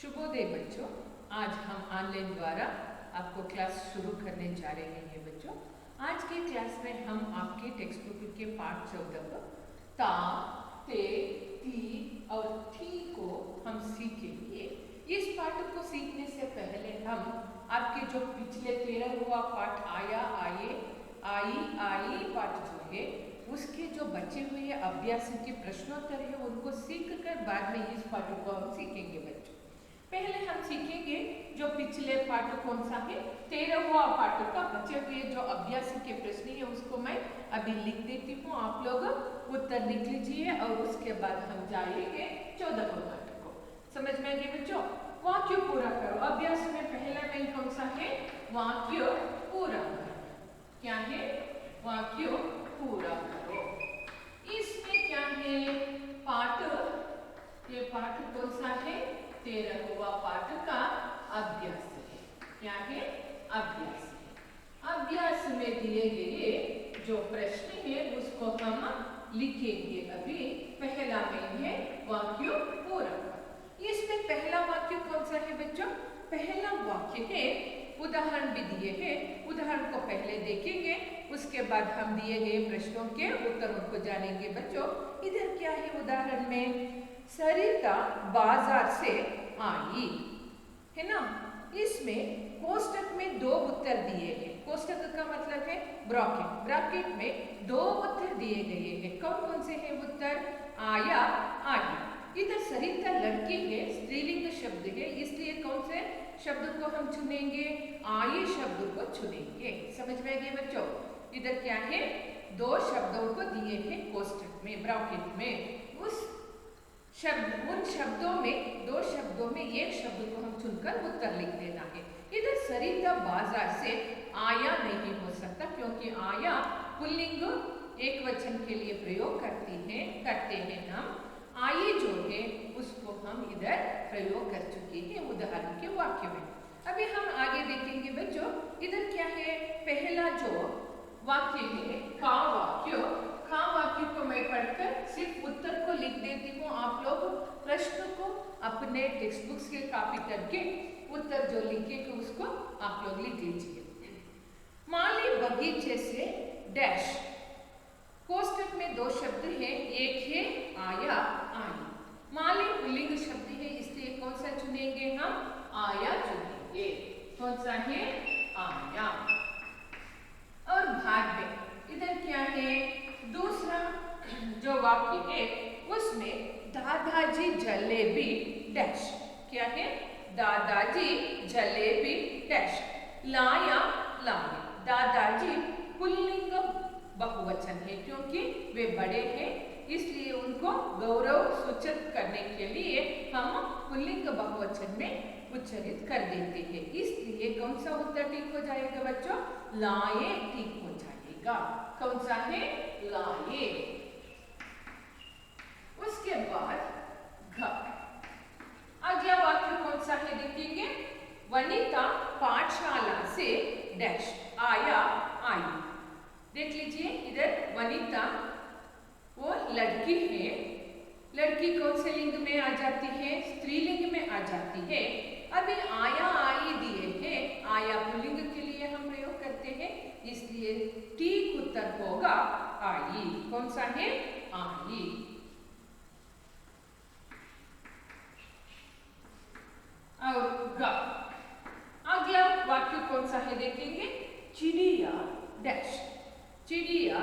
शुभोदय बच्चों, आज हम ऑनलाइन द्वारा आपको क्लास शुरू करने जा रहे हैं बच्चों। आज के क्लास में हम आपके टेक्स्ट बुक के पाठ 14 को ता, ते, ती और थी को हम सीखेंगे। इस पाठ को सीखने से पहले हम आपके जो पिछले 13 हुआ पाठ आया, आए, आई, आई पाठ जो है उसके जो बचे हुए अभ्यास के प्रश्नोत्तर है उनको सीख कर बाद में इस पाठ को हम सीखेंगे बच्चों। पहले हम सीखेंगे जो पिछले पाठ कौन सा है, 13वां पाठ का बचे हुए जो अभ्यास के प्रश्न है उसको मैं अभी लिख देती हूँ, आप लोग उत्तर लिख लीजिए और उसके बाद हम जाएंगे 14वां पाठ को। समझ में आएगी बच्चों? वाक्य पूरा करो। अभ्यास में पहला लाइन कौन सा है? वाक्य पूरा करो। क्या है? वाक्य पूरा करो। इसमें क्या है? पाठ, ये पाठ कौन सा है? 13वां पाठ का अभ्यास है। क्या है? अभ्यास है। अभ्यास में दिए गए जो प्रश्न है उसको हम लिखेंगे। अभी पहला में है वाक्य पूरा। इसमें पहला वाक्य कौन सा है बच्चों? पहला वाक्य है, उदाहरण भी दिए हैं, उदाहरण को पहले देखेंगे, उसके बाद हम दिए गए प्रश्नों के उत्तरों को जानेंगे बच्चों। इधर क्या है उदाहरण में? सरिता बाजार से आई, है ना। इसमें कोष्टक में दो उत्तर दिए हैं। कोष्टक का मतलब है ब्रैकेट, ब्रैकेट में दो उत्तर दिए गए हैं। कौन कौन से हैं उत्तर? आया, आई। इधर सरिता लड़की है, स्त्रीलिंग शब्द है, इसलिए कौन से शब्द को हम चुनेंगे? आई शब्द को चुनेंगे। समझ में आ गए बच्चों? इधर क्या है? दो शब्दों को दिए हैं कोष्टक में, ब्रैकेट में। उस शब्द, उन शब्दों में, दो शब्दों में एक शब्द को हम चुनकर उत्तर लिख देना है। इधर सरिता बाजार से आया नहीं हो सकता क्योंकि आया पुल्लिंग एक वचन के लिए प्रयोग करते हैं हम। आई जो है उसको हम इधर प्रयोग कर चुके हैं उदाहरण के वाक्य में। अभी हम आगे देखेंगे बच्चों। इधर क्या है? पहला जो वाक्य है का वाक्य, का वाक्य को मैं पढ़कर सिर्फ उत्तर को लिख देती हूँ। आप लोग प्रश्न को अपने टेक्स्ट बुक्स के कॉपी करके उत्तर जो लिखे हैं उसको आप लोग लिख लीजिए। माली बगीचे से डैश। कोष्टक में दो शब्द हैं, एक है आया, आई। माली पुल्लिंग शब्द है इसलिए कौन सा चुनेंगे हम? आया चुनेंगे। कौन सा है? आया। और भाग में इधर क्या है? दूसरा जो वाक्य है उसमें दादाजी जलेबी डैश। क्या है? दादाजी जलेबी डैश लाया, लाया। दादाजी पुल्लिंग बहुवचन है क्योंकि वे बड़े हैं, इसलिए उनको गौरव सूचित करने के लिए हम पुल्लिंग बहुवचन में उच्चारित कर देते हैं। इसलिए कौन सा उत्तर ठीक हो जाएगा बच्चों? लाए ठीक हो जाएगा। कौन सा है? लाए। उसके बाद घ। अगला वाक्य कौन सा है देखेंगे? वनिता पाठशाला से डैश आया, आई। देख लीजिए इधर वनिता वो लड़की है, लड़की कौन से लिंग में आ जाती है? स्त्रीलिंग में आ जाती है। अभी आया, आई दिए हैं, आया पुल्लिंग के लिए हम प्रयोग करते हैं, इसलिए ठीक उत्तर होगा आई। कौन सा है? आई। और ग। अगला वाक्य कौन सा है देखेंगे? चिड़िया डैश। चिड़िया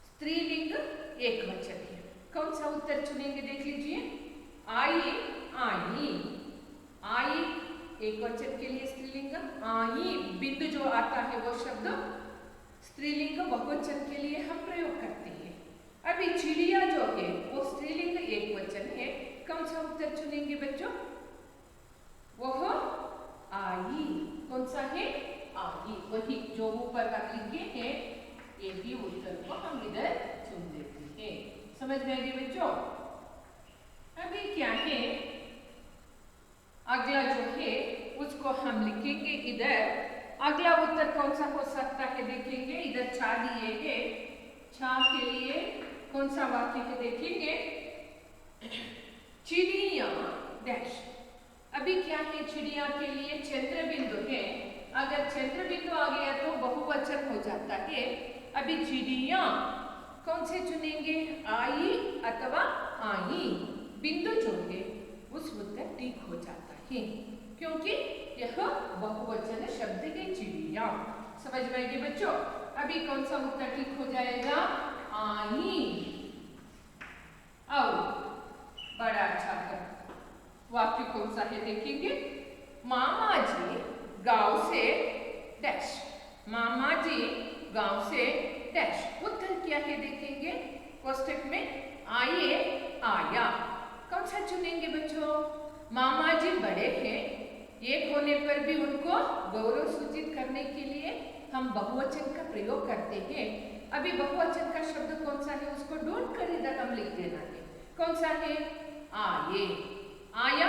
स्त्रीलिंग एक वचन है। कौन सा उत्तर चुनेंगे देख लीजिए? आई, आई। आई एक वचन के लिए स्त्रीलिंग, आई बिंदु जो आता है वो शब्द स्त्रीलिंग बहुवचन के लिए हम प्रयोग करते हैं। अभी चिड़िया जो है वो स्त्रीलिंग एक वचन है। कौन सा उत्तर चुनेंगे बच्चों? वह आई। कौन सा है? आई। वही जो ऊपर आप लिखे हैं एक ही उत्तर को हम इधर चुन देते हैं। समझ में आएगी बच्चों? अभी क्या है? अगला जो है उसको हम लिखेंगे इधर। अगला उत्तर कौन सा हो सकता है देखेंगे? इधर छा दिए है, छा के लिए कौन सा वाक्य है देखेंगे? चिड़िया डैश। अभी क्या है चिड़िया के लिए चंद्र बिंदु है, अगर चंद्र बिंदु आ गया तो बहुवचन हो जाता है। अभी चिड़िया कौन से चुनेंगे, आई अथवा आई, बिंदु जो है उस उत्तर ठीक हो जाता है क्योंकि यह बहुवचन शब्द है चिड़िया। समझ में आएगी बच्चों। अभी कौन सा उत्तर ठीक हो जाएगा, आई। और बड़ा अच्छा कर वाक्य कौन सा है देखेंगे, मामा जी गांव से डैश, मामा जी गांव से डैश। उत्तर क्या है देखेंगे, कोष्टक में आए आया। कौन सा चुनेंगे बच्चों, मामा जी बड़े हैं, एक होने पर भी उनको गौरव सूचित करने के लिए हम बहुवचन का प्रयोग करते हैं। अभी बहुवचन का शब्द कौन सा है उसको ढूंढ कर इधर हम लिख देना है। कौन सा है, आए। आया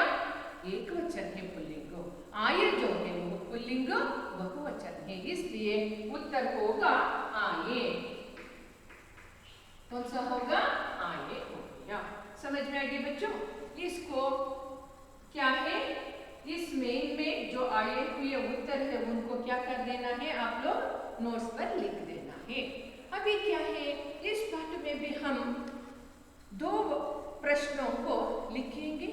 एक वचन है पुल्लिंग, आए जो है वो पुल्लिंग बहुवचन है, इसलिए उत्तर होगा आए। कौन सा होगा, आए हो गया। समझ में आ गई बच्चों। इसको क्या है, इस मेन में जो आए हुए उत्तर है उनको क्या कर देना है, आप लोग नोट्स पर लिख देना है। अभी क्या है, इस पाठ में भी हम दो प्रश्नों को लिखेंगे।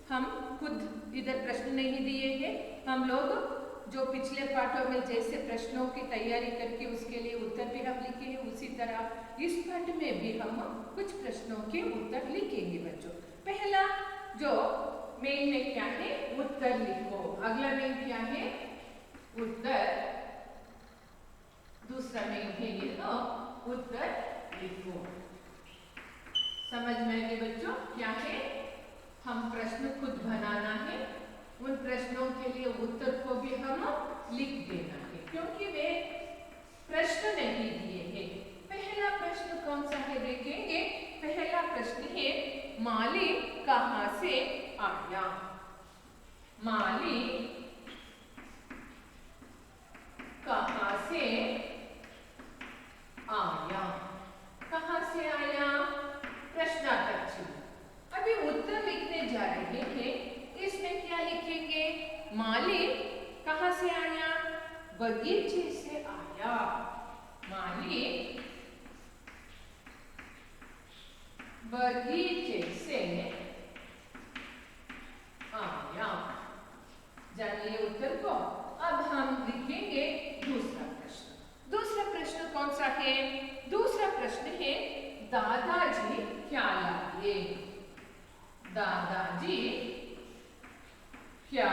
हम खुद इधर प्रश्न नहीं दिए हैं, हम लोग जो पिछले पाठों में जैसे प्रश्नों की तैयारी करके उसके लिए उत्तर भी हम लिखे हैं, उसी तरह इस पाठ में भी हम कुछ प्रश्नों के उत्तर लिखेंगे बच्चों। पहला जो मेन में क्या है, उत्तर लिखो। अगला मेन क्या है, उत्तर। दूसरा मेन है ये उत्तर लिखो। समझ में आएगी बच्चों। क्या है, हम प्रश्न खुद बनाना है, उन प्रश्नों के लिए उत्तर को भी हम लिख देना है क्योंकि वे प्रश्न नहीं दिए हैं। पहला प्रश्न कौन सा है देखेंगे। पहला प्रश्न है, माली कहाँ से आया। माली कहाँ से आया, कहाँ से आया, प्रश्नार्थक चिन्ह। अभी उत्तर लिखने जा रहे हैं, इसमें क्या लिखेंगे, माली कहाँ से आया, बगीचे से आया। माली बगीचे से आया। जानिए उत्तर को। अब हम लिखेंगे दूसरा प्रश्न। दूसरा प्रश्न कौन सा है, दूसरा प्रश्न है, दादाजी क्या लाए। दादाजी क्या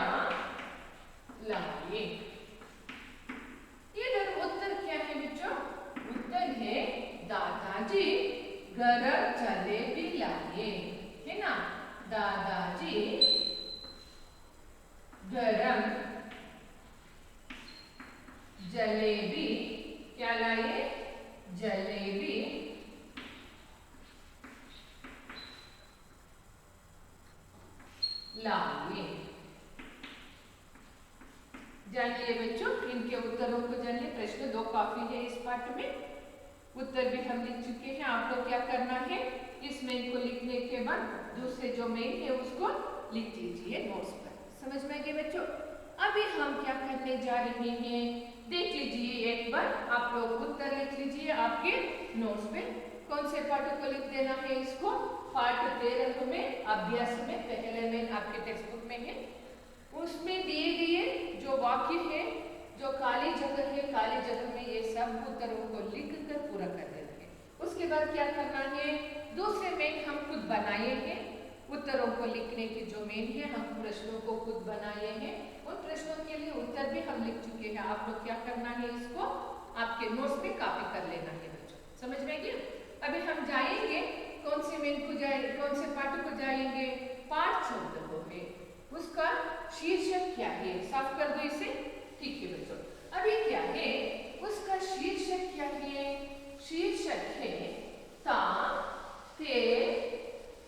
लाए। इधर उत्तर क्या है बच्चों, उत्तर है दादाजी गरम जलेबी लाए, है ना। दादाजी गरम जलेबी क्या लाए, जलेबी लाए। जानिए बच्चों इनके उत्तरों को जानिए। प्रश्न दो काफी है इस पाठ में, उत्तर भी हम लिख चुके हैं। आप लोग क्या करना है, इस मेन को लिखने के बाद दूसरे जो मेन है उसको लिख लीजिए नोट्स पर। समझ में गए बच्चों। अभी हम क्या करने जा रहे हैं, देख लीजिए एक बार, आप लोग उत्तर लिख लीजिए आपके नोट्स पे। कौन से पाठ को लिख देना है, इसको पाठ 13 में अभ्यास में पहले में आपके टेक्स्ट बुक में है, उसमें दिए गए जो वाक्य है, जो काली जगह है, काली जगह में ये सब उत्तरों को लिख कर पूरा कर देना है। उसके बाद क्या करना है, दूसरे मेन हम खुद बनाए हैं, उत्तरों को लिखने के जो मेन है हम प्रश्नों को खुद बनाए हैं, उन प्रश्नों के लिए उत्तर भी हम लिख चुके हैं। आप लोग क्या करना है, इसको आपके नोट्स में कॉपी कर लेना है बच्चों। समझ में गया। अभी हम जाएंगे कौन से मेन को जाएंगे, कौन से पाठ को जाएंगे, पाठ 14 को है, उसका शीर्षक क्या है, साफ कर दो इसे। ठीक है बच्चों। अभी क्या है, उसका शीर्षक क्या है, शीर्षक है ता ते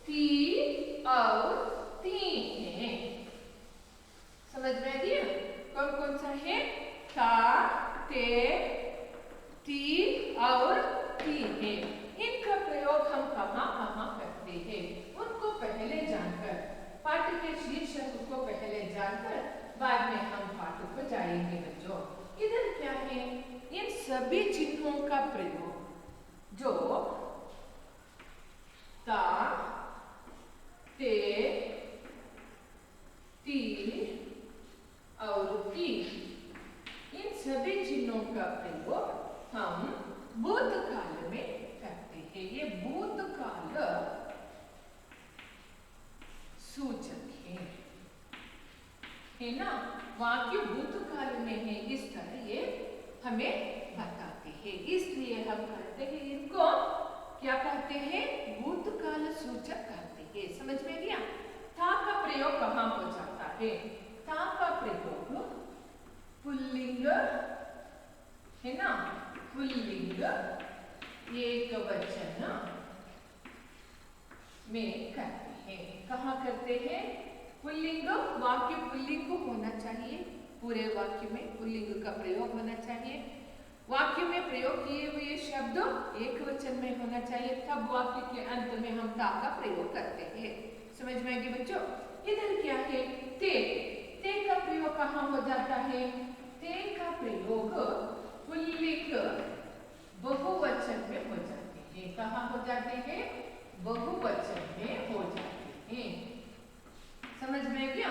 ती और तीन है। समझ में आ गया। कौन कौन सा है, ता ते ती और तीन है। इनका प्रयोग हम कहाँ कहाँ करते हैं उनको पहले जानकर पाठ के शीर्षक पहले जानकर बाद में हम पाठ को जाएंगे बच्चों। इधर क्या है, इन सभी चिन्हों का प्रयोग जो ता, ते, ती और ती, इन सभी चिन्हों का प्रयोग हम भूतकाल में करते हैं। ये भूतकाल सूचक है ना, वाक्य भूतकाल में है, इस तरह ये हमें बताते हैं। इसलिए हम कहते हैं इनको क्या कहते हैं, भूतकाल सूचक कहते हैं। समझ में गया? था का प्रयोग कहाँ हो जाता है? था का प्रयोग पुल्लिंग है ना, पुल्लिंग एक वचन में करते हैं। कहाँ करते हैं? पुल्लिंग, वाक्य पुल्लिंग होना चाहिए, पूरे वाक्य में पुल्लिंग का प्रयोग होना चाहिए। वाक्य में प्रयोग किए हुए शब्द एक वचन में होना चाहिए, तब वाक्य के अंत में हम ता का प्रयोग करते हैं। समझ में आएगी बच्चों? इधर क्या है, ते, ते का प्रयोग कहाँ हो जाता है? ते का प्रयोग पुल्लिंग बहुवचन में हो जाते हैं। कहाँ हो जाते हैं? बहुवचन में हो जाते हैं। समझ में गया?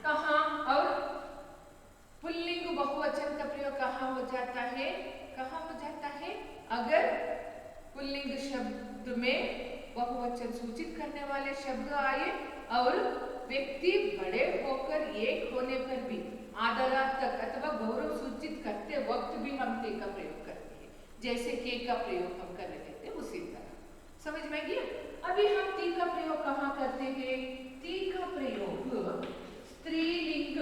कहाँ? और पुल्लिंग बहुवचन का प्रयोग कहाँ हो जाता है? कहाँ हो जाता है? अगर पुल्लिंग शब्द में बहुवचन सूचित करने वाले शब्द आए और व्यक्ति बड़े होकर एक होने पर भी आदरार्थक अथवा गौरव सूचित करते वक्त भी हम ते का प्रयोग करते हैं, जैसे के का प्रयोग हम कर रहे थे उसी तरह। समझ में गया? अभी हम ती का प्रयोग कहाँ करते हैं? ती का प्रयोग स्त्रीलिंग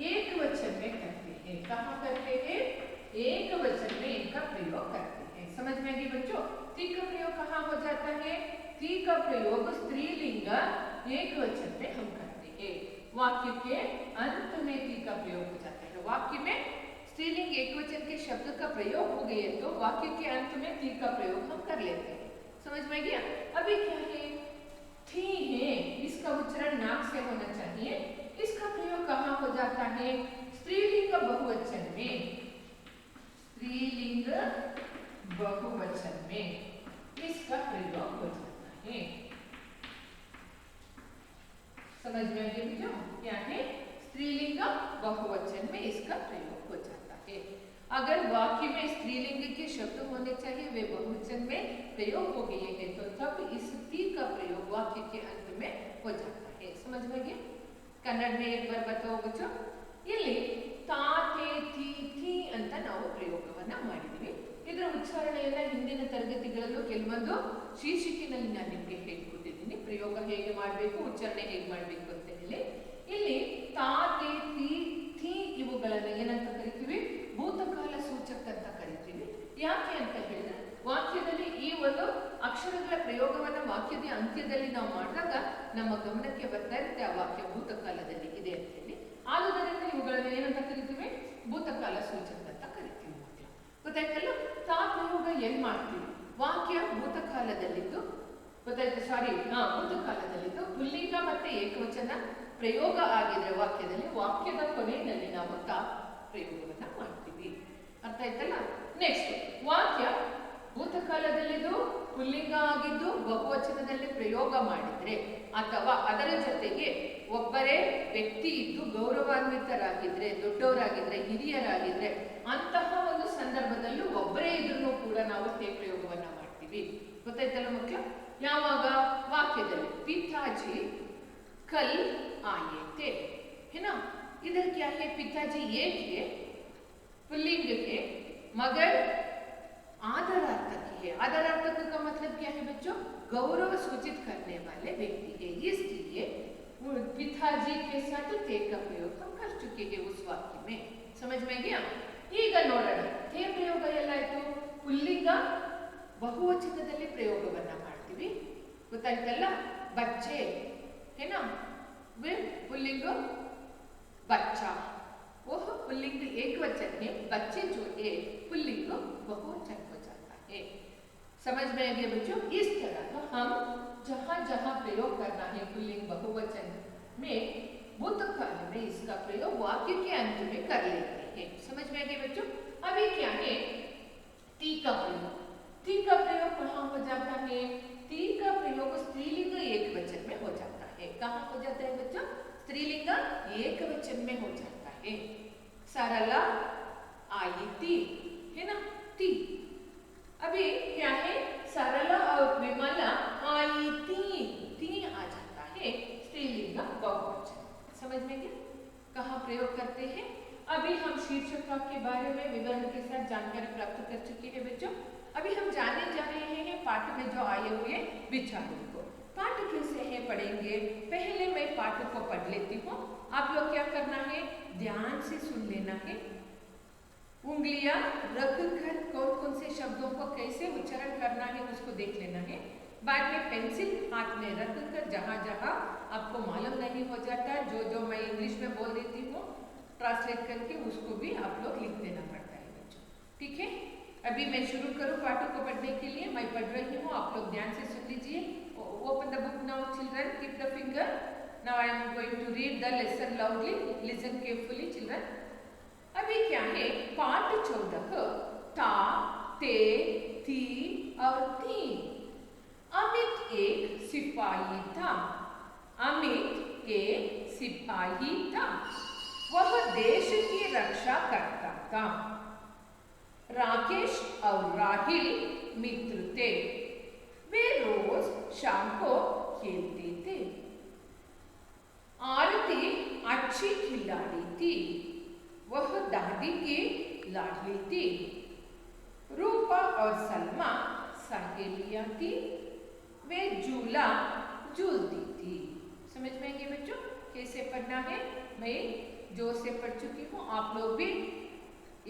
एक वचन में करते हैं। कहाँ करते हैं? एक वचन में इनका प्रयोग करते हैं। समझ में आएगी बच्चों? ती का प्रयोग कहाँ हो जाता है? ती का प्रयोग स्त्रीलिंग एक वचन में हम करते हैं। वाक्य के अंत में ती का प्रयोग हो जाता है। वाक्य में स्त्रीलिंग एक वचन के शब्द का प्रयोग हो गए तो वाक्य के अंत में ती का प्रयोग हम कर लेते हैं। समझ में गया? अभी क्या है? थी है, इसका उच्चारण नाक से होना चाहिए। इसका प्रयोग कहाँ हो जाता है? स्त्रीलिंग बहुवचन में, स्त्रीलिंग बहुवचन में इसका प्रयोग हो जाता है। समझ में आ गया बच्चों? क्या है? स्त्रीलिंग बहुवचन में इसका प्रयोग हो जाता है। अगर वाक्य में स्त्रीलिंग के शब्द होने चाहिए, वे बहुवचन में प्रयोग हो गए हैं, तो तब इस ती का प्रयोग वाक्य के अंत में हो जाता है। समझ में गया? कन्नड़ में एक बार बताओ बच्चों। ಇಲ್ಲಿ ತಾ, ತೇ, ತಿ, ಥಿ ಅಂತ ನಾವು ಪ್ರಯೋಗವನ್ನ ಮಾಡಿದ್ವಿ. ಇದರ ಉಚ್ಚಾರಣೆಯನ್ನ ಹಿಂದಿನ ತರಗತಿಗಳಲ್ಲೂ ಕೆಲವೊಂದು ಶೀರ್ಷಿಕೆನಲ್ಲಿ ನಾನು ನಿಮಗೆ ಹೇಳಿಕೊಟ್ಟಿದ್ದೀನಿ. ಪ್ರಯೋಗ ಹೇಗೆ ಮಾಡಬೇಕು, ಉಚ್ಚಾರಣೆ ಹೇಗೆ ಮಾಡಬೇಕು ಅಂತ ಹೇಳಿ. ಇಲ್ಲಿ ತಾ, ತೇ, ತಿ, ಥಿ ಇವುಗಳನ್ನು ಏನಂತ ಕರಿತೀವಿ? ಭೂತಕಾಲ ಸೂಚಕ ಅಂತ ಕರಿತೀವಿ. ಯಾಕೆ ಅಂತ ಹೇಳಿದ್ರೆ ವಾಕ್ಯದಲ್ಲಿ ಈ ಒಂದು ಅಕ್ಷರಗಳ ಪ್ರಯೋಗವನ್ನ ವಾಕ್ಯದ ಅಂತ್ಯದಲ್ಲಿ ನಾವು ಮಾಡಿದಾಗ ನಮ್ಮ ಗಮನಕ್ಕೆ ಬರ್ತಾ ಇರುತ್ತೆ ಆ ವಾಕ್ಯ ಭೂತಕಾಲದಲ್ಲಿ ಇದೆ ಅಂತ ಹೇಳಿ. ಆದುದರಿಂದ ಇವುಗಳನ್ನು ಏನಂತ ಕರಿತೀವಿ? ಭೂತಕಾಲ ಸೂಚಕ ಅಂತ ಕರಿತೀವಿ. ಮಕ್ಕಳು ಗೊತ್ತಾಯ್ತಲ್ಲ? ತಾ ಪ್ರಯೋಗ ಎಲ್ಲಿ ಮಾಡ್ತೀವಿ? ವಾಕ್ಯ ಭೂತಕಾಲದಲ್ಲಿದ್ದು ಗೊತ್ತಾಯ್ತು? ಭೂತಕಾಲದಲ್ಲಿದ್ದು ಪುಲ್ಲಿಂಗ ಮತ್ತೆ ಏಕವಚನ ಪ್ರಯೋಗ ಆಗಿದ್ರೆ ವಾಕ್ಯದಲ್ಲಿ ವಾಕ್ಯದ ಕೊನೆಯಲ್ಲಿ ನಾವು ತಾ ಪ್ರಯೋಗವನ್ನ ಮಾಡ್ತೀವಿ. ಅರ್ಥ ಆಯ್ತಲ್ಲ? ನೆಕ್ಸ್ಟ್, ವಾಕ್ಯ ಭೂತಕಾಲದಲ್ಲಿದ್ದು ಪುಲ್ಲಿಂಗ ಆಗಿದ್ದು ಬಹುವಚನದಲ್ಲಿ ಪ್ರಯೋಗ ಮಾಡಿದ್ರೆ ಅಥವಾ ಅದರ ಜೊತೆಗೆ ಒಬ್ಬರೇ ವ್ಯಕ್ತಿ ಇದ್ದು ಗೌರವಾನ್ವಿತರಾಗಿದ್ರೆ, ದೊಡ್ಡವರಾಗಿದ್ರೆ, ಹಿರಿಯರಾಗಿದ್ರೆ ಅಂತಹ ಒಂದು ಸಂದರ್ಭದಲ್ಲೂ ಒಬ್ಬರೇ ಇದ್ರೂ ಕೂಡ ನಾವು ತೇ ಪ್ರಯೋಗವನ್ನ ಮಾಡ್ತೀವಿ. ಗೊತ್ತಾಯ್ತಲ್ಲ ಮಕ್ಕಳು? ಯಾವಾಗ? ವಾಕ್ಯದಲ್ಲಿ ಪಿತಾಜಿ ಕಲ್ आए थे, है ना? इधर क्या है? पिताजी एक है, पुल्लिंग है, मगर आदरार्थक है। आदरार्थक का मतलब क्या है बच्चों? गौरव सूचित करने वाले व्यक्ति है। इसलिए पिताजी के साथ ते का प्रयोग हम कर चुके हैं उस वाक्य में। समझ में गया? ಈಗ ನೋಡೋಣ, ತೇ ಪ್ರಯೋಗ ಎಲ್ಲಾಯ್ತು? ಪುಲ್ಲಿಂಗ ಬಹುವಚನದಲ್ಲಿ ಪ್ರಯೋಗವನ್ನ ಮಾಡ್ತೀವಿ. ಗೊತ್ತಾಯ್ತಲ್ಲ? ಬಚ್ಚೆ है ना, वे पुल्लिंग बच्चा, वह पुल्लिंग एक वचन है, बच्चे जो है पुल्लिंग बहुवचन हो जाता है। समझ में आ गया बच्चों? इस तरह का हम जहाँ जहाँ पे प्रयोग करना है पुल्लिंग बहुवचन में, भूतकाल में इसका प्रयोग वाक्य के अंत में कर लेते हैं। समझ में आ गया बच्चों? अभी क्या है ती का प्रयोग। ती का प्रयोग कहाँ हो जाता है? ती का प्रयोग स्त्रीलिंग एक वचन में हो जाता है। कहाँ हो जाता है बच्चों? स्त्रीलिंग एक वचन में हो जाता है। सरला आई थी, है ना, ती। अभी क्या है? सरला और विमला आई ती आ जाता है स्त्रीलिंग बहुवचन। समझ में गया कहाँ प्रयोग करते हैं? अभी हम शीर्षक वाक्य के बारे में विवरण के साथ जानकारी प्राप्त कर चुके हैं बच्चों। अभी हम जानने जा रहे हैं पाठ में जो आए हुए विचारों को। पाठ कैसे है पढ़ेंगे? पहले मैं पाठ को पढ़ लेती हूँ, आप लोग क्या करना है, ध्यान से सुन लेना है। उंगलियां रखकर कौन कौन से शब्दों को कैसे उच्चारण करना है उसको देख लेना है। बाद में पेंसिल हाथ में रखकर जहां जहां आपको मालूम नहीं हो जाता है, जो मैं इंग्लिश में बोल देती हूँ ट्रांसलेट करके उसको भी आप लोग लिख देना पड़ता है बच्चों। ठीक है, अभी मैं शुरू करूँ पाठों को पढ़ने के लिए। मैं पढ़ रही हूँ, आप लोग ध्यान से सुन लीजिए। Open the book now children, keep the finger. Now I am going to read the lesson loudly, listen carefully children. अभी क्या है पाठ 14 ता, ते, थी और थी। अमित एक सिपाही था। अमित एक सिपाही था। वह देश की रक्षा करता था। राकेश और राहिल मित्र थे। वे रोज शाम को खेलते थे। आरती अच्छी खिलाड़ी थी। वह दादी की लाडली थी। रूपा और सलमा सहेलियां थी। वे झूला झूलती थी। समझ में आएंगे बच्चों कैसे पढ़ना है? मैं जोर से पढ़ चुकी हूँ, आप लोग भी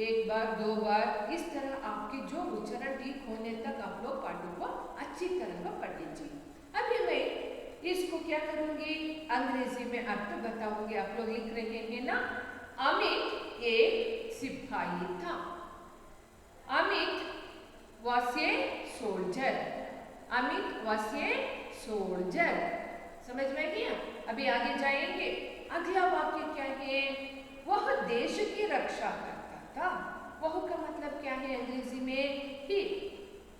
एक बार दो बार इस तरह आपके जो उच्चारण ठीक होने तक आप लोग पाठों को अच्छी तरह पढ़ लीजिए। अभी मैं इसको क्या करूंगी, अंग्रेजी में अर्थ बताऊंगी। आप लोग लिख रहे हैं ना। अमित एक सिपाही था। Amit was a soldier। Amit was a soldier। समझ में गया? अभी आगे जाएंगे। अगला वाक्य क्या है? वह देश की रक्षा करता था। वह का मतलब क्या है अंग्रेजी में? ही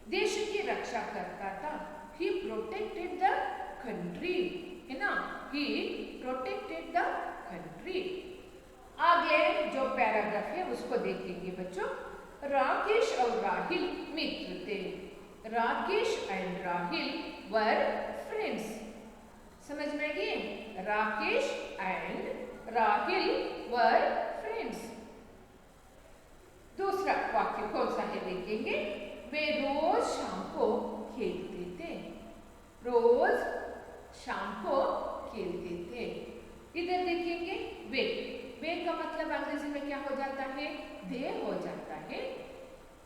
देश की रक्षा करता था। He protected the country, है ना? He protected the country। आगे जो पैराग्राफ है उसको देखेंगे बच्चों। राकेश और राहिल मित्र थे। Rakesh and Rahil were friends. समझ में गए? Rakesh and Rahil were friends. दूसरा वाक्य कौन सा है देखेंगे। वे रोज शाम को खेलते थे। रोज शाम को खेलते थे। इधर देखेंगे वे का मतलब अंग्रेजी में क्या हो जाता है? दे हो जाता है।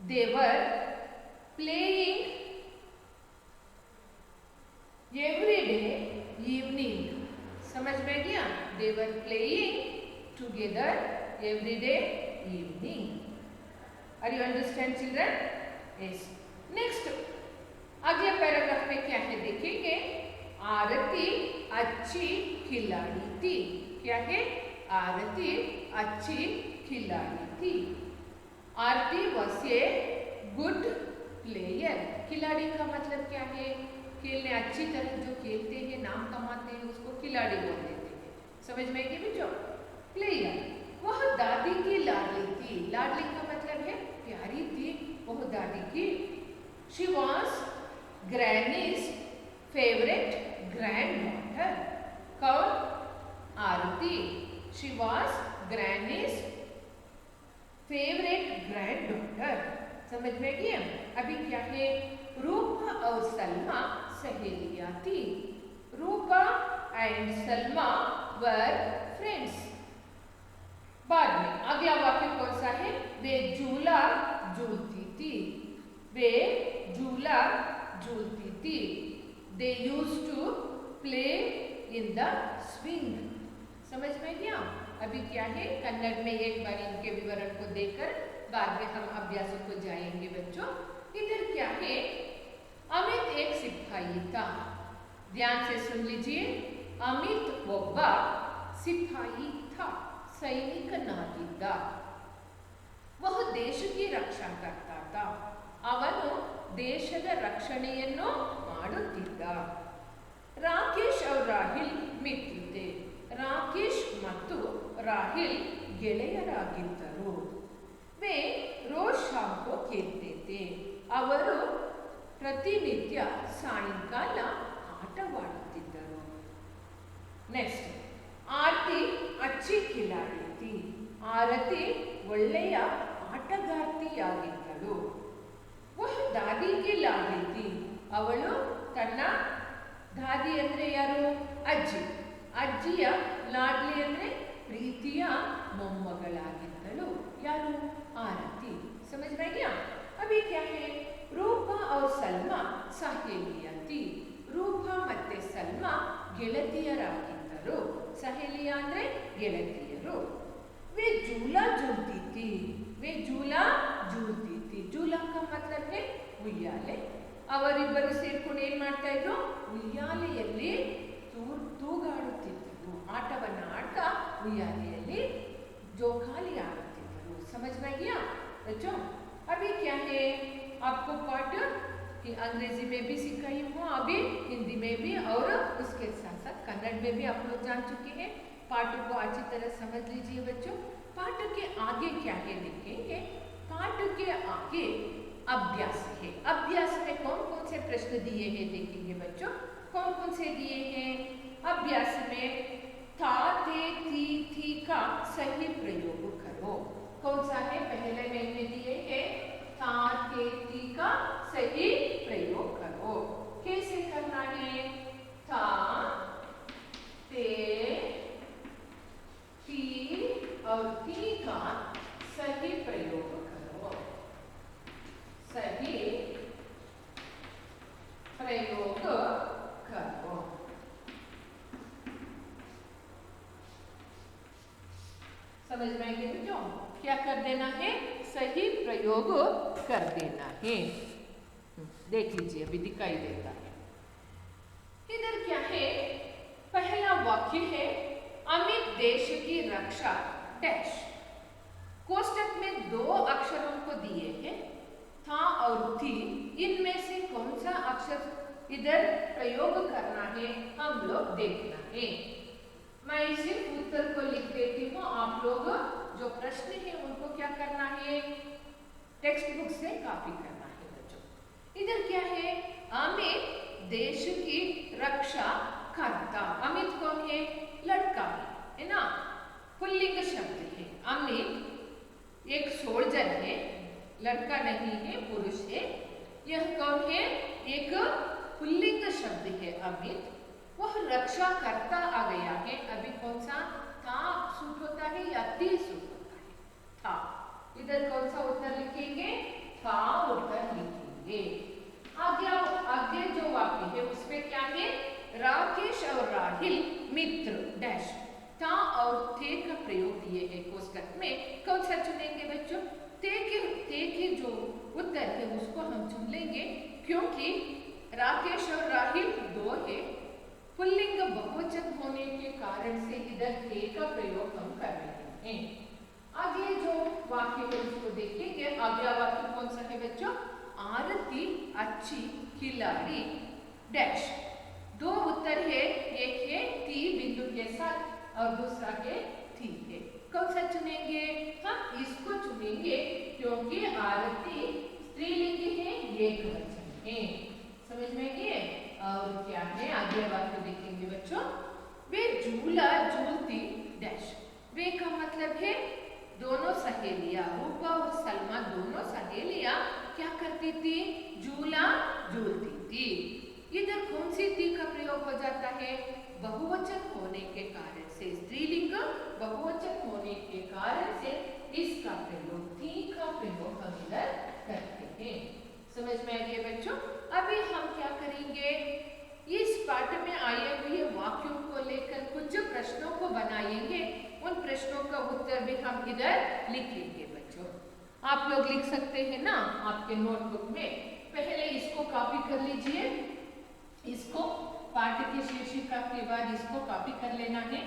They were playing every day evening. समझ में गया? They were playing together every day evening. Are you understand children? Yes. Next अगले पैराग्राफ में क्या है देखेंगे। आरती अच्छी खिलाड़ी थी। क्या है? आरती अच्छी खिलाड़ी थी। आरती वॉज ए गुड प्लेयर। खिलाड़ी का मतलब क्या है? खेलने अच्छी तरह जो खेलते हैं, नाम कमाते हैं, उसको खिलाड़ी बोल देते हैं। समझ में आएगी बच्चों? प्लेयर। वह दादी की लाडली थी। लाडली का मतलब है प्यारी थी, वह दादी की। She was granny's favourite granddaughter. कौन? Aarti. She was granny's favourite granddaughter. समझ में गया? अभी क्या है? रूपा और सलमा सहेलियां थी। रूपा एंड सलमा वर फ्रेंड्स। बाद में अगला वाक्य कौन सा है? वे झूला झूलती थी। वे झूला झूलती थी। They used to play in the swing. समझ में गया? अभी क्या है? कन्नड़ में एक बार इनके विवरण को देखकर बाद में हम अभ्यासों को जाएंगे बच्चों। इधर क्या है? अमित एक सिपाही था। ध्यान से सुन लीजिए। अमित ಒಬ್ಬ सिपाही था, ಸೈನಿಕನಾಗಿದ್ದ। वह देश की रक्षा करता था, ಅವನು ದೇಶದ ರಕ್ಷಣೆಯನ್ನು ಮಾಡುತ್ತಿದ್ದ। ರಾಕೇಶ್ और ರಾಹಿಲ್ ಮಿತ್ರ थे, ರಾಕೇಶ್ ಮತ್ತು ರಾಹಿಲ್ ಗೆಳೆಯರಾಗಿದ್ದರು। वे रोज शाम को खेलते थे, ಅವರು ಪ್ರತಿನಿತ್ಯ ಸಾಯಂಕಾಲ ಆಟವಾಡುತ್ತಿದ್ದರು। ನೆಕ್ಸ್ಟ್, ಆರತಿ अच्छी खिलाड़ी थी, ಆರತಿ ಒಳ್ಳೆಯ ಆಟಗಾರ್ತಿಯಾಗಿದ್ದಳು। वह दादी की लाडली थी, ಅವಳು ತನ್ನ ದಾದಿ ಅಂದ್ರೆ ಯಾರು? ಅಜ್ಜಿ, ಅಜ್ಜಿಯ ಲಾಡ್ಲಿ ಅಂದ್ರೆ ಪ್ರೀತಿಯ ಮೊಮ್ಮಗಳಾಗಿದ್ದಳು। ಯಾರು? आरती। समझ में गया? अभी क्या है? रूपा और सलमा सहेलियां थी, रूपा ಮತ್ತೆ ಸಲ್ಮಾ ಗೆಳತಿಯರಾಗಿದ್ದರು। ಸಹೇಲಿಯಾ ಅಂದ್ರೆ ಗೆಳತಿಯರು। वे झूला झूलती थी, वे झूला झूलती थी, झूला का मतलब है ಉಯ್ಯಾಲೆ। ಅವರಿಬ್ಬರು ಸೇರ್ಕೊಂಡು ಏನ್ ಮಾಡ್ತಾ ಇದ್ರು? ಉಯ್ಯಾಲೆಯಲ್ಲಿ ತೂಗಾಡುತ್ತಿದ್ದರು, ಆಟವನ್ನು ಆಡ್ತಾ ಉಯ್ಯಾಲೆಯಲ್ಲಿ ಜೋಕಾಲಿ आड़ुत्तिद्दरु। समझ में गया बच्चों? अभी क्या है? आपको पाठ अंग्रेजी में भी सिखाई हूँ, अभी हिंदी में भी, और उसके साथ साथ कन्नड़ में भी आप लोग जान चुके हैं। पाठ को अच्छी तरह समझ लीजिए बच्चों। पाठ के आगे क्या है देखेंगे। पाठ के आगे अभ्यास है। अभ्यास में कौन कौन से प्रश्न दिए हैं देखेंगे बच्चों। कौन कौन से दिए हैं? अभ्यास में था, थे, थी का सही प्रयोग करो। कौन सा है? पहले मैंने दिए हैं था, थे, थी का सही प्रयोग करो। कैसे करना है? था, थे, थी और थी का सही प्रयोग करो। सही प्रयोग करो। समझ में आएंगे बच्चों? क्या कर देना है? सही प्रयोग कर देना है। देख लीजिए, अभी दिखाई देता है। इधर क्या है? पहला वाक्य है अमित देश की रक्षा डैश। कोष्टक में दो अक्षरों को दिए हैं, था और थी। इनमें से कौन सा अक्षर इधर प्रयोग करना है हम लोग देखना है। मैं सिर्फ उत्तर को लिख देती हूँ, आप लोग जो प्रश्न है उनको क्या करना है? टेक्स्ट बुक से कॉपी करना है बच्चों। इधर क्या है? अमित देश की रक्षा करता। अमित कौन है? लड़का है ना, पुल्लिंग शब्द है। अमित एक सोल्जर है, लड़का नहीं है, पुरुष है। यह कौन है? एक पुल्लिंग शब्द है अमित। वह रक्षा करता आ गया है। अभी कौन सा? था सूट होता है या थी सूट होता है? था। इधर कौन सा उत्तर लिखेंगे? था उत्तर लिखेंगे। आगे जो वाक्य है उसमें क्या है? राकेश और राहिल मित्र डैश। था और थे का प्रयोग दिए हैं कोष्टक में। कौन सा चुनेंगे बच्चों? थे के जो उत्तर है उसको हम चुन लेंगे, क्योंकि राकेश और राहिल दो है, पुल्लिंग बहुवचन होने के कारण से इधर थे का प्रयोग हम कर रहे हैं। आगे जो वाक्य है उसको देखेंगे। अगला वाक्य कौन सा है बच्चों? आरती अच्छी खिलाड़ी डैश। दो उत्तर है, एक है थी बिंदु के साथ और दूसरा है थी है। कौन सा चुनेंगे? हम इसको चुनेंगे क्योंकि आरती स्त्रीलिंग है, एक वचन है। समझ में गए? और क्या है? आगे वाक्य देखेंगे बच्चों। वे झूला झूलती डैश। वे का मतलब है दोनों सहेलियां, रूपा और सलमा दोनों सहेलियां क्या करती थी? झूला झूलती थी। इधर कौन सी थी का प्रयोग हो जाता है? बहुवचन होने के कारण से, स्त्रीलिंग बहुवचन होने के कारण से इसका प्रयोग, थी का प्रयोग हम इधर करते हैं। समझ में आ गया बच्चों? अभी हम क्या करेंगे? इस पाठ में आए हुए वाक्यों को लेकर कुछ प्रश्नों को बनाएंगे। उन प्रश्नों का उत्तर भी हम इधर लिख लेंगे बच्चों। आप लोग लिख सकते हैं ना आपके नोटबुक में। पहले इसको कॉपी कर लीजिए, इसको पाठ के शीर्षिका के बाद इसको कॉपी कर लेना है।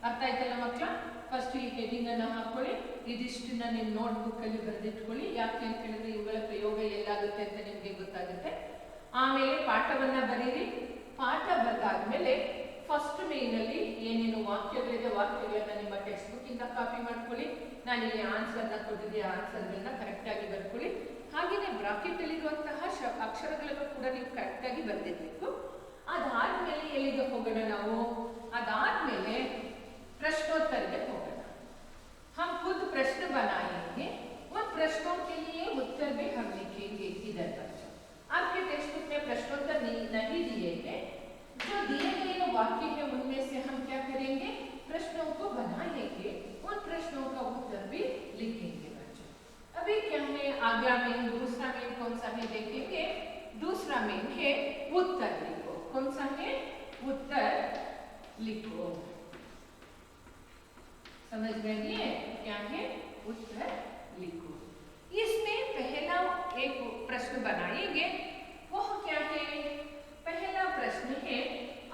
ಅರ್ಥ ಆಯ್ತಲ್ಲ ಮಕ್ಕಳ? ಫಸ್ಟ್ ಈ ಹೆಡಿಂಗ್ ಅನ್ನು ಹಾಕೊಳ್ಳಿ, ಇದಿಷ್ಟನ್ನ ನಿಮ್ಮ ನೋಟ್ಬುಕ್ ಅಲ್ಲಿ ಬರೆದಿಟ್ಕೊಳ್ಳಿ. ಯಾಕೆ ಅಂತ ಹೇಳಿದ್ರೆ ಇವುಗಳ ಪ್ರಯೋಗ ಎಲ್ಲಾಗುತ್ತೆ ಅಂತ ನಿಮಗೆ ಗೊತ್ತಾಗುತ್ತೆ. ಆಮೇಲೆ ಪಾಠವನ್ನ ಬರೀರಿ. ಪಾಠ ಬರೆದಾದ್ಮೇಲೆ ಫಸ್ಟ್ ಮೇನಲ್ಲಿ ಏನೇನು ವಾಕ್ಯಗಳಿದೆ ವಾಕ್ಯಗಳನ್ನ ನಿಮ್ಮ ಟೆಕ್ಸ್ಟ್ ಬುಕ್ ಇಂದ ಕಾಪಿ ಮಾಡ್ಕೊಳ್ಳಿ. ನಾನು ಇಲ್ಲಿ ಆನ್ಸರ್ನ ಕೊಟ್ಟಿದ್ದೆ, ಆನ್ಸರ್ಗಳನ್ನ ಕರೆಕ್ಟ್ ಆಗಿ ಬರ್ಕೊಳ್ಳಿ. ಹಾಗೆಯೇ ಬ್ರಾಕೆಟ್ ಅಲ್ಲಿರುವಂತಹ ಅಕ್ಷರಗಳನ್ನು ಕೂಡ ನೀವು ಕರೆಕ್ಟ್ ಆಗಿ ಬರೆದಿರ್ಬೇಕು. ಅದಾದ್ಮೇಲೆ ಎಲ್ಲಿಗೆ ಹೋಗೋಣ ನಾವು? ಅದಾದ್ಮೇಲೆ प्रश्नोत्तर में होगा। हम खुद प्रश्न बनाएंगे, उन प्रश्नों के लिए उत्तर भी हम लिखेंगे। इधर बच्चों आपके टेक्स्ट बुक में प्रश्नोत्तर नहीं दिए हैं, जो दिए गए वाक्य हैं उनमें से हम क्या करेंगे? प्रश्नों को बनाएंगे, उन प्रश्नों का उत्तर भी लिखेंगे बच्चों। अभी क्या है आज्ञा में दूसरा मेन कौन सा है देखेंगे। दूसरा मेन है उत्तर लिखो। कौन सा है? उत्तर लिखो। समझ में आइए क्या है? उत्तर लिखो। इसमें पहला एक प्रश्न बनाएंगे, वह क्या है? पहला प्रश्न है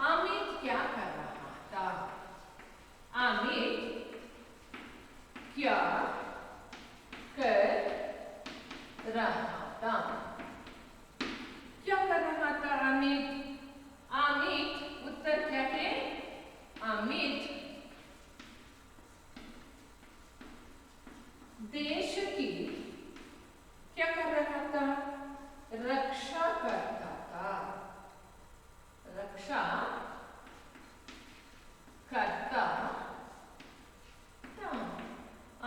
अमित क्या कर रहा था? अमित क्या कर रहा था? क्या कर रहा था अमित? अमित उत्तर क्या है? अमित देश की क्या कर रहा था? रक्षा करता था। रक्षा करता था।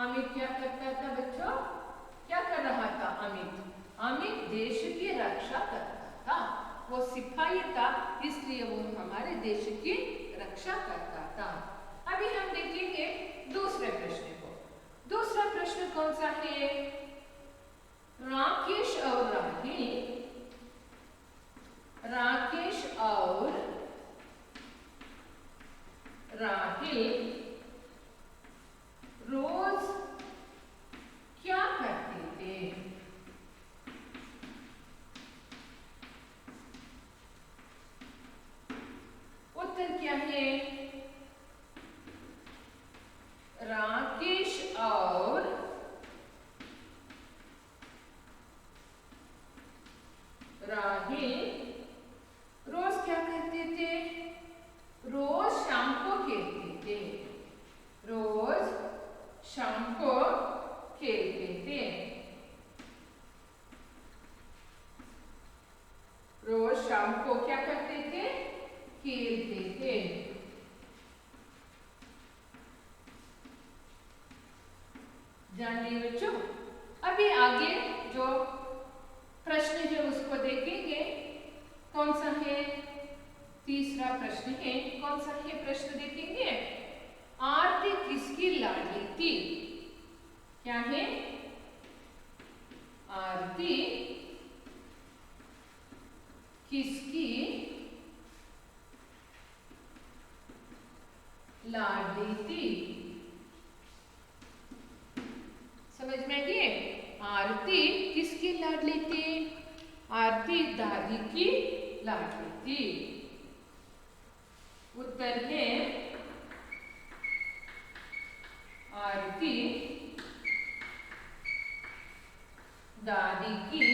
अमित क्या करता था बच्चों? क्या कर रहा था अमित? अमित देश की रक्षा करता था। वो सिपाही था, इसलिए वो हमारे देश की रक्षा करता था। अभी हम देखेंगे दूसरे प्रश्न को। दूसरा प्रश्न कौन सा है? राकेश और राहिल, राकेश और राहिल रोज क्या करते थे? उत्तर क्या है? राकेश और राहिल रोज क्या करते थे? रोज शाम को खेलते थे। रोज शाम को खेलते थे। रोज शाम को क्या करते थे? खेलते थे। जानिए बच्चों, अभी आगे जो प्रश्न है उसको देखेंगे। कौन सा है? तीसरा प्रश्न है। कौन सा है प्रश्न देखेंगे? आरती किसकी लाडली थी? क्या है? आरती किसकी लाडली थी? समझ में आइए? आरती किसकी लाडली थी? आरती दादी की लाडली थी। उत्तर है आरती दादी की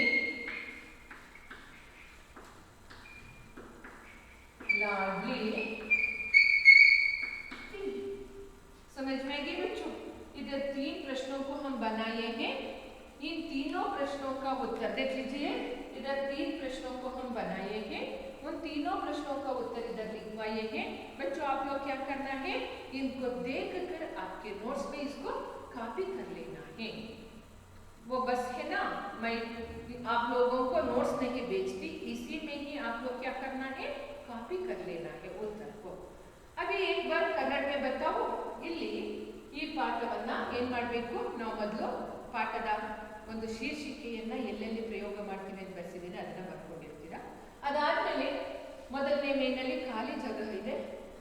लाडली थी। समझ में आएगी बच्चों? इधर 3 प्रश्नों को हम बनाए हैं। इन तीनों प्रश्नों का उत्तर देख लीजिए। इधर 3 प्रश्नों को हम बनाए हैं, उन तीनों प्रश्नों का उत्तर इधर लिखवाए हैं। बच्चों आप लोग क्या करना है? इनको देखकर आपके नोट्स में इसको कॉपी कर लेना है। वो बस है ना, मैं आप लोगों को नोट्स नहीं भेजती, इसी में ही आप लोग क्या करना है? कॉपी कर लेना है उत्तर को। अभी एक बार कन्नड़ में बताओ। ಇಲ್ಲಿ ಈ ಪಾಠವನ್ನ ಏನು ಮಾಡಬೇಕು? ನಾವು ಮೊದಲು ಪಾಠದ ಒಂದು ಶೀರ್ಷಿಕೆಯನ್ನ ಎಲ್ಲೆಲ್ಲಿ ಪ್ರಯೋಗ ಮಾಡ್ತೀವಿ ಅಂತ ಬರ್ಸಿದ್ದೀನಿ, ಅದನ್ನ ಬರ್ಕೊಂಡಿರ್ತೀರಾ. ಅದಾದ್ಮೇಲೆ ಮೊದಲನೇ ಮೇನಲ್ಲಿ ಖಾಲಿ ಜಾಗ ಇದೆ.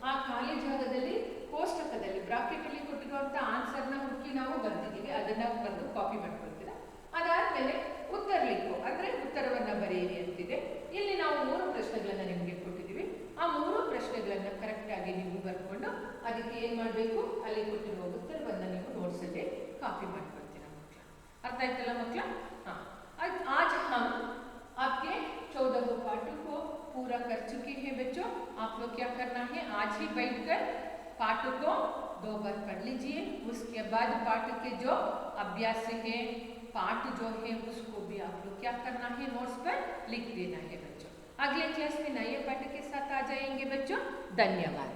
ಆ ಖಾಲಿ ಜಾಗದಲ್ಲಿ ಕೋಷ್ಟಕದಲ್ಲಿ ಬ್ರಾಕೆಟ್ ಅಲ್ಲಿ ಕೊಟ್ಟಿರುವಂತ ಆನ್ಸರ್ನ ಹುಡುಕಿ ನಾವು ಬರ್ತಿದ್ದೀವಿ, ಅದನ್ನ ಬಂದು ಕಾಪಿ ಮಾಡ್ಕೊಳ್ತೀರಾ. ಅದಾದ್ಮೇಲೆ ಉತ್ತರ ಲಿಖೋ ಅಂದ್ರೆ ಉತ್ತರವನ್ನ ಬರೆಯಿರಿ ಅಂತಿದೆ. ಇಲ್ಲಿ ನಾವು 3 ಪ್ರಶ್ನೆಗಳನ್ನ ನಿಮಗೆ ಕೊಟ್ಟಿದ್ದೀವಿ. ಆ ಮೂರು ಪ್ರಶ್ನೆಗಳನ್ನು ಕರೆಕ್ಟಾಗಿ ನೀವು ಬರ್ಕೊಂಡು ಅದಕ್ಕೆ ಏನು ಮಾಡಬೇಕು, ಅಲ್ಲಿ ಕೊಟ್ಟಿರುವ ಉತ್ತರವನ್ನು ನೀವು ನೋಟ್ಸಲ್ಲಿ ಕಾಪಿ ಮಾಡ್ಕೊಳ್ತೀರಾ ಮಕ್ಕಳ. अर्थ आयतला मಕ್ಕಳ? हाँ, आज हम आपके 14 पाठों को पूरा कर चुके हैं बच्चों। आप लोग क्या करना है, आज ही बैठकर पाठ को 2 बार पढ़ लीजिए। उसके बाद पाठ के जो अभ्यास है, पाठ जो है उसको भी आप लोग क्या करना है, नोट्स पर लिख देना है बच्चों। अगले क्लास में नए पाठ के साथ आ जाएंगे बच्चों। धन्यवाद।